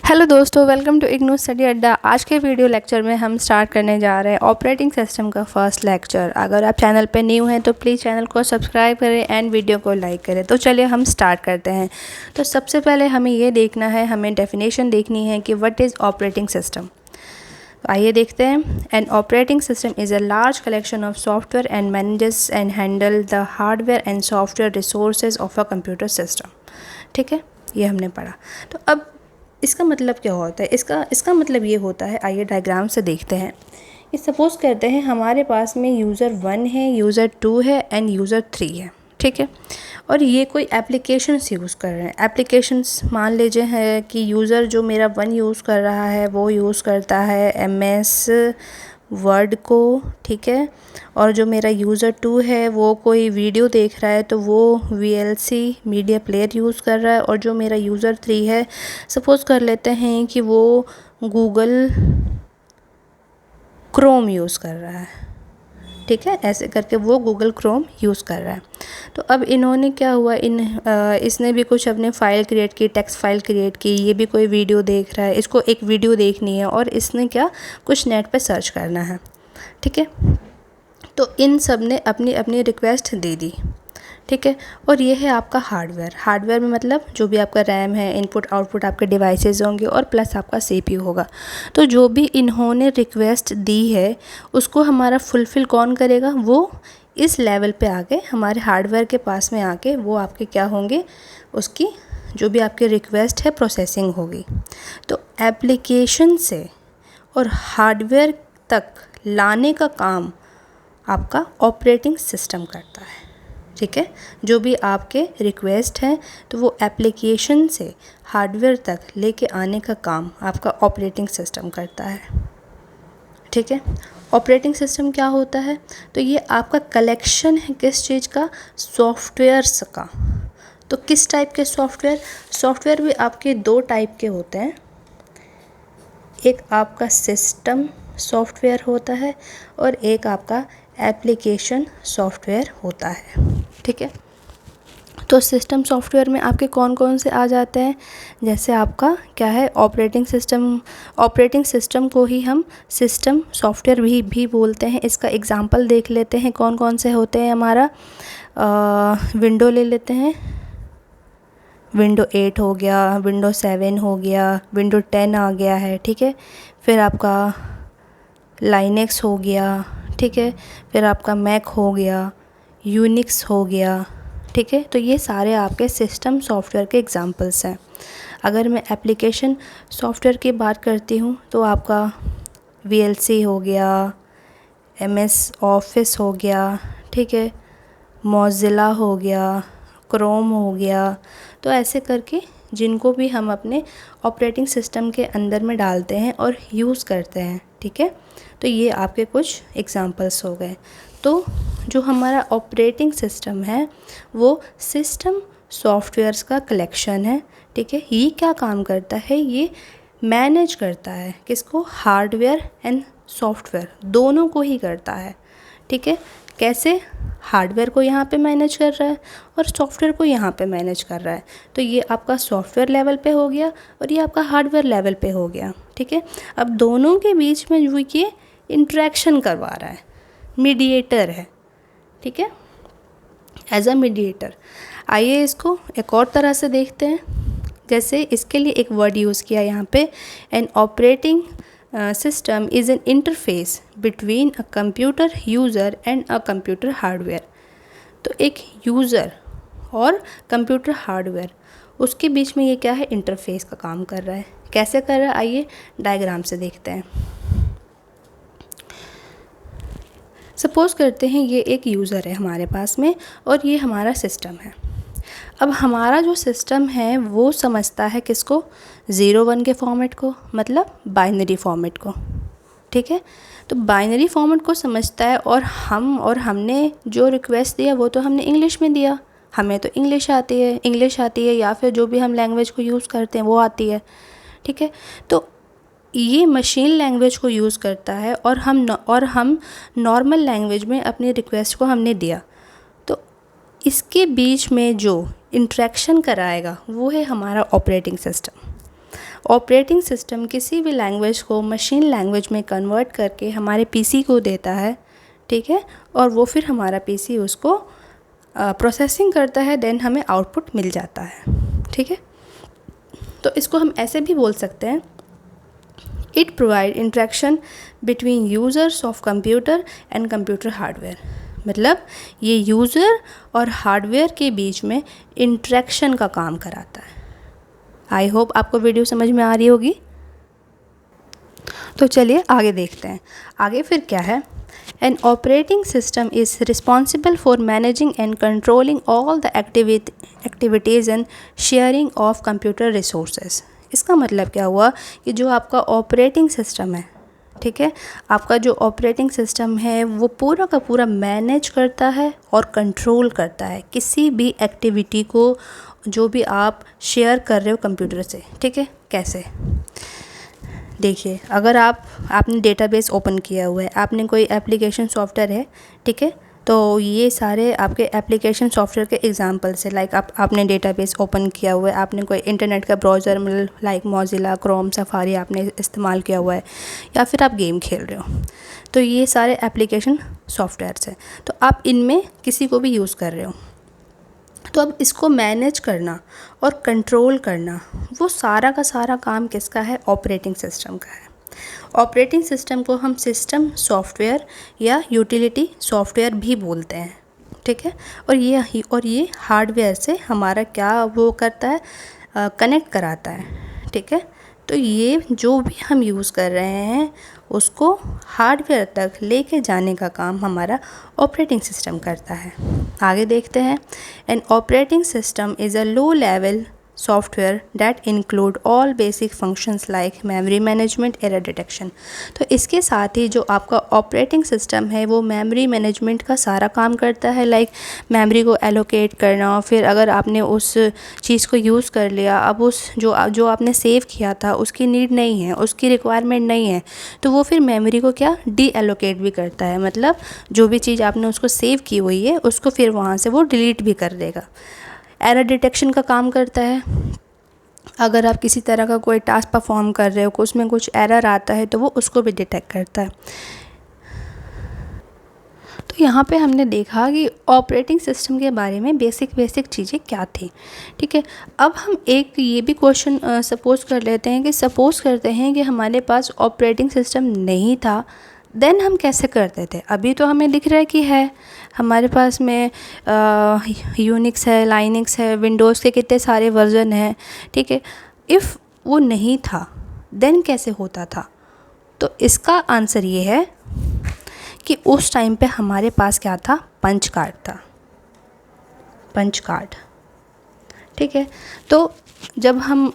Hello दोस्तों, welcome to IGNOU study अड्डा। आज के वीडियो लेक्चर में हम स्टार्ट करने जा रहे हैं ऑपरेटिंग सिस्टम का फर्स्ट लेक्चर। अगर आप चैनल पे न्यू हैं तो प्लीज़ चैनल को सब्सक्राइब करें एंड वीडियो को लाइक करें। तो चलिए हम स्टार्ट करते हैं। तो सबसे पहले हमें ये देखना है, हमें डेफिनेशन देखनी है कि व्हाट इज़ ऑपरेटिंग सिस्टम। आइए देखते हैं। An operating system is a large collection of software and manages and handle the hardware and software resources of a computer system. ठीक है, ये हमने पढ़ा। तो अब इसका मतलब क्या होता है? इसका मतलब ये होता है, आइए डायग्राम से देखते हैं। ये सपोज़ करते हैं हमारे पास में यूज़र 1 है, यूज़र 2 है एंड यूज़र 3 है। ठीक है, और ये कोई एप्लीकेशंस यूज़ कर रहे हैं। एप्लीकेशंस मान लीजिए है कि यूज़र जो मेरा 1 यूज़ कर रहा है वो यूज़ करता है MS वर्ड को। ठीक है, और जो मेरा यूज़र 2 है वो कोई वीडियो देख रहा है तो वो VLC मीडिया प्लेयर यूज़ कर रहा है। और जो मेरा यूज़र 3 है, सपोज़ कर लेते हैं कि वो गूगल क्रोम यूज़ कर रहा है। ठीक है, ऐसे करके वो गूगल क्रोम यूज़ कर रहा है। तो अब इन्होंने क्या हुआ, इसने भी कुछ अपने फ़ाइल क्रिएट की, टेक्स्ट फाइल क्रिएट की। ये भी कोई वीडियो देख रहा है, इसको एक वीडियो देखनी है और इसने क्या कुछ नेट पे सर्च करना है। ठीक है, तो इन सब ने अपनी अपनी रिक्वेस्ट दे दी। ठीक है, और ये है आपका हार्डवेयर में मतलब जो भी आपका रैम है, इनपुट आउटपुट आपके डिवाइसेस होंगे और प्लस आपका CPU होगा। तो जो भी इन्होंने रिक्वेस्ट दी है उसको हमारा फुलफ़िल कौन करेगा? वो इस लेवल पे आके हमारे हार्डवेयर के पास में आके वो आपके क्या होंगे, उसकी जो भी आपकी रिक्वेस्ट है प्रोसेसिंग होगी। तो एप्लीकेशन से और हार्डवेयर तक लाने का काम आपका ऑपरेटिंग सिस्टम करता है। ठीक है, जो भी आपके रिक्वेस्ट हैं तो वो एप्लीकेशन से हार्डवेयर तक लेके आने का काम आपका ऑपरेटिंग सिस्टम करता है। ठीक है, ऑपरेटिंग सिस्टम क्या होता है? तो ये आपका कलेक्शन है किस चीज़ का? सॉफ्टवेयर्स का। तो किस टाइप के सॉफ्टवेयर भी आपके 2 टाइप के होते हैं। एक आपका सिस्टम सॉफ्टवेयर होता है और एक आपका एप्लीकेशन सॉफ्टवेयर होता है। ठीक है, तो सिस्टम सॉफ्टवेयर में आपके कौन कौन से आ जाते हैं? जैसे आपका क्या है, ऑपरेटिंग सिस्टम को ही हम सिस्टम सॉफ्टवेयर भी बोलते हैं। इसका एग्जांपल देख लेते हैं कौन कौन से होते हैं। हमारा विंडो ले लेते हैं, विंडो 8 हो गया, विंडो 7 हो गया, विंडो 10 आ गया है। ठीक है, फिर आपका लाइनेक्स हो गया। ठीक है, फिर आपका मैक हो गया, यूनिक्स हो गया। ठीक है, तो ये सारे आपके सिस्टम सॉफ्टवेयर के एग्जांपल्स हैं। अगर मैं एप्लीकेशन सॉफ्टवेयर की बात करती हूँ तो आपका VLC हो गया, MS ऑफिस हो गया। ठीक है, मोज़िला हो गया, क्रोम हो गया। तो ऐसे करके जिनको भी हम अपने ऑपरेटिंग सिस्टम के अंदर में डालते हैं और यूज़ करते हैं। ठीक है, तो ये आपके कुछ एग्जांपल्स हो गए। तो जो हमारा ऑपरेटिंग सिस्टम है वो सिस्टम सॉफ्टवेयर्स का कलेक्शन है। ठीक है, ये क्या काम करता है? ये मैनेज करता है किसको? हार्डवेयर एंड सॉफ्टवेयर दोनों को ही करता है। ठीक है, कैसे? हार्डवेयर को यहाँ पे मैनेज कर रहा है और सॉफ्टवेयर को यहाँ पे मैनेज कर रहा है। तो ये आपका सॉफ्टवेयर लेवल पे हो गया और ये आपका हार्डवेयर लेवल पे हो गया। ठीक है, अब दोनों के बीच में जो ये इंटरेक्शन करवा रहा है, मीडिएटर है। ठीक है, एज अ मीडिएटर। आइए इसको एक और तरह से देखते हैं। जैसे इसके लिए एक वर्ड यूज़ किया यहाँ पे, an operating system is an interface between a computer user and a computer hardware. तो एक यूज़र और कंप्यूटर हार्डवेयर, उसके बीच में ये क्या है? इंटरफेस का काम कर रहा है। कैसे कर रहा है? आइए डायग्राम से देखते हैं। सपोज़ करते हैं ये एक यूज़र है हमारे पास में और ये हमारा सिस्टम है। अब हमारा जो सिस्टम है वो समझता है किसको? 0-1 के फॉर्मेट को, मतलब बाइनरी फॉर्मेट को। ठीक है, तो बाइनरी फॉर्मेट को समझता है और हमने जो रिक्वेस्ट दिया वो तो हमने इंग्लिश में दिया। हमें तो इंग्लिश आती है या फिर जो भी हम लैंग्वेज को यूज़ करते हैं वो आती है। ठीक है, तो ये मशीन लैंग्वेज को यूज़ करता है और हम नॉर्मल लैंग्वेज में अपनी रिक्वेस्ट को हमने दिया। तो इसके बीच में जो इंटरेक्शन कराएगा वो है हमारा ऑपरेटिंग सिस्टम। ऑपरेटिंग सिस्टम किसी भी लैंग्वेज को मशीन लैंग्वेज में कन्वर्ट करके हमारे पीसी को देता है, ठीक है, और वो फिर हमारा पीसी उसको प्रोसेसिंग करता है, देन हमें आउटपुट मिल जाता है, ठीक है। तो इसको हम ऐसे भी बोल सकते हैं, it provide interaction between users of computer and computer hardware. मतलब ये यूज़र और हार्डवेयर के बीच में इंटरेक्शन का काम कराता है। आई होप आपको वीडियो समझ में आ रही होगी। तो चलिए आगे देखते हैं, आगे फिर क्या है। An operating system is responsible for managing and controlling all the activities and sharing of computer resources। इसका मतलब क्या हुआ कि जो आपका ऑपरेटिंग सिस्टम है, ठीक है, आपका जो ऑपरेटिंग सिस्टम है वो पूरा का पूरा मैनेज करता है और कंट्रोल करता है किसी भी एक्टिविटी को जो भी आप शेयर कर रहे हो कंप्यूटर से, ठीक है। कैसे? देखिए, अगर आपने डेटाबेस ओपन किया हुआ है, आपने कोई एप्लीकेशन सॉफ्टवेयर है, ठीक है, तो ये सारे आपके एप्लीकेशन सॉफ्टवेयर के एग्जांपल्स है। लाइक आपने डेटाबेस ओपन किया हुआ है, आपने कोई इंटरनेट का browser like Mozilla, Chrome, safari आपने इस्तेमाल किया हुआ है, या फिर आप गेम खेल रहे हो, तो ये सारे एप्लीकेशन सॉफ्टवेयर्स हैं। तो आप इनमें किसी को भी यूज़ कर रहे हो, तो अब इसको मैनेज करना और कंट्रोल करना, वो सारा का सारा काम किसका है? ऑपरेटिंग सिस्टम का है। ऑपरेटिंग सिस्टम को हम सिस्टम सॉफ्टवेयर या यूटिलिटी सॉफ्टवेयर भी बोलते हैं, ठीक है। और ये हार्डवेयर से हमारा क्या वो करता है? कनेक्ट कराता है, ठीक है। तो ये जो भी हम यूज़ कर रहे हैं उसको हार्डवेयर तक लेके जाने का काम हमारा ऑपरेटिंग सिस्टम करता है। आगे देखते हैं। An operating system is a low level software that include all basic functions like memory management, error detection. तो इसके साथ ही जो आपका ऑपरेटिंग सिस्टम है वो मेमोरी मैनेजमेंट का सारा काम करता है, लाइक मेमोरी को एलोकेट करना। फिर अगर आपने उस चीज़ को यूज़ कर लिया, अब उस जो आपने सेव किया था उसकी नीड नहीं है, उसकी रिक्वायरमेंट नहीं है, तो वो फिर मेमोरी को क्या डी एलोकेट भी करता है। मतलब जो भी चीज़ आपने उसको सेव की हुई है उसको फिर वहाँ से वो डिलीट भी कर देगा। एरर डिटेक्शन का काम करता है। अगर आप किसी तरह का कोई टास्क परफॉर्म कर रहे हो, उसमें कुछ एरर आता है तो वो उसको भी डिटेक्ट करता है। तो यहाँ पे हमने देखा कि ऑपरेटिंग सिस्टम के बारे में बेसिक चीज़ें क्या थी, ठीक है। अब हम एक ये भी क्वेश्चन सपोज़ कर लेते हैं कि सपोज़ करते हैं कि हमारे पास ऑपरेटिंग सिस्टम नहीं था, देन हम कैसे करते थे? अभी तो हमें दिख रहा है कि है हमारे पास में यूनिक्स है, लाइनक्स है, विंडोज़ के कितने सारे वर्जन हैं, ठीक है। इफ़ वो नहीं था देन कैसे होता था? तो इसका आंसर ये है कि उस टाइम पे हमारे पास क्या था? पंच कार्ड था, पंच कार्ड, ठीक है। तो जब हम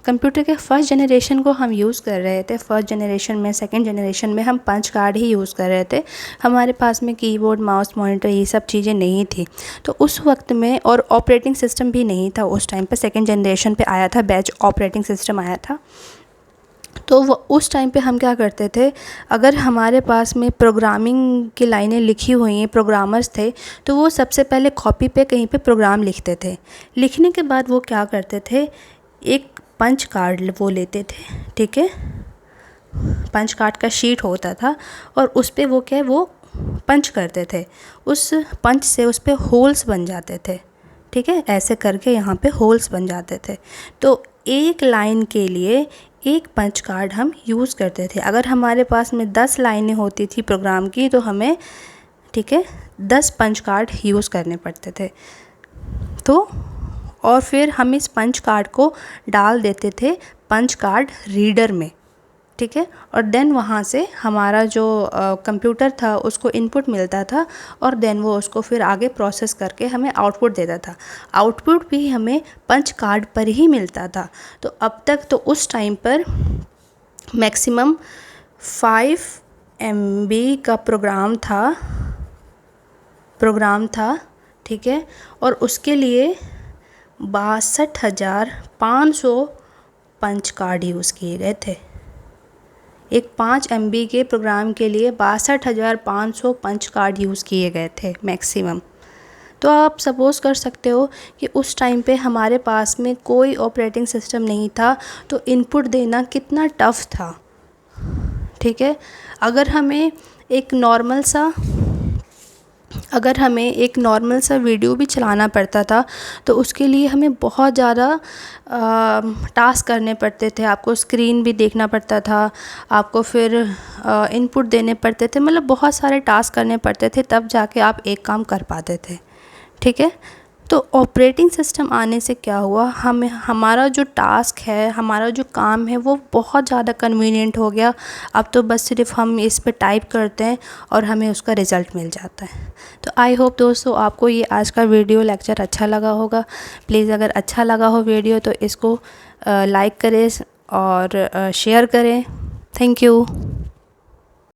कंप्यूटर के फर्स्ट जनरेशन को हम यूज़ कर रहे थे, फर्स्ट जनरेशन में, सेकंड जनरेशन में हम पंच कार्ड ही यूज़ कर रहे थे। हमारे पास में कीबोर्ड, माउस, मॉनिटर ये सब चीज़ें नहीं थी। तो उस वक्त में, और ऑपरेटिंग सिस्टम भी नहीं था उस टाइम पे, सेकंड जनरेशन पे आया था, बैच ऑपरेटिंग सिस्टम आया था। तो वो उस टाइम पे हम क्या करते थे, अगर हमारे पास में प्रोग्रामिंग की लाइनें लिखी हुई हैं, प्रोग्रामर्स थे, तो वो सबसे पहले कॉपी पे कहीं पे प्रोग्राम लिखते थे। लिखने के बाद वो क्या करते थे, एक पंच कार्ड वो लेते थे, ठीक है। पंच कार्ड का शीट होता था और उस पे वो क्या है, वो पंच करते थे। उस पंच से उस पे होल्स बन जाते थे, ठीक है। ऐसे करके यहाँ पे होल्स बन जाते थे। तो एक लाइन के लिए एक पंच कार्ड हम यूज़ करते थे। अगर हमारे पास में 10 लाइनें होती थी प्रोग्राम की तो हमें, ठीक है, 10 पंच कार्ड यूज़ करने पड़ते थे। तो और फिर हम इस पंच कार्ड को डाल देते थे पंच कार्ड रीडर में, ठीक है। और देन वहाँ से हमारा जो कंप्यूटर था उसको इनपुट मिलता था और देन वो उसको फिर आगे प्रोसेस करके हमें आउटपुट देता था। आउटपुट भी हमें पंच कार्ड पर ही मिलता था। तो अब तक तो उस टाइम पर मैक्सिमम 5 MB का प्रोग्राम था, ठीक है। और उसके लिए 62,500 पंच कार्ड यूज़ किए गए थे। एक 5 MB के प्रोग्राम के लिए 62,500 पंच कार्ड यूज़ किए गए थे मैक्सिमम। तो आप सपोज़ कर सकते हो कि उस टाइम पे हमारे पास में कोई ऑपरेटिंग सिस्टम नहीं था, तो इनपुट देना कितना टफ़ था, ठीक है। अगर हमें एक नॉर्मल सा वीडियो भी चलाना पड़ता था तो उसके लिए हमें बहुत ज़्यादा टास्क करने पड़ते थे। आपको स्क्रीन भी देखना पड़ता था, आपको फिर इनपुट देने पड़ते थे, मतलब बहुत सारे टास्क करने पड़ते थे, तब जाके आप एक काम कर पाते थे, ठीक है। तो ऑपरेटिंग सिस्टम आने से क्या हुआ, हमारा जो टास्क है, हमारा जो काम है, वो बहुत ज़्यादा कन्वीनियंट हो गया। अब तो बस सिर्फ हम इस पे टाइप करते हैं और हमें उसका रिज़ल्ट मिल जाता है। तो आई होप दोस्तों आपको ये आज का वीडियो लेक्चर अच्छा लगा होगा। प्लीज़ अगर अच्छा लगा हो वीडियो तो इसको लाइक करें और शेयर करें। Thank you.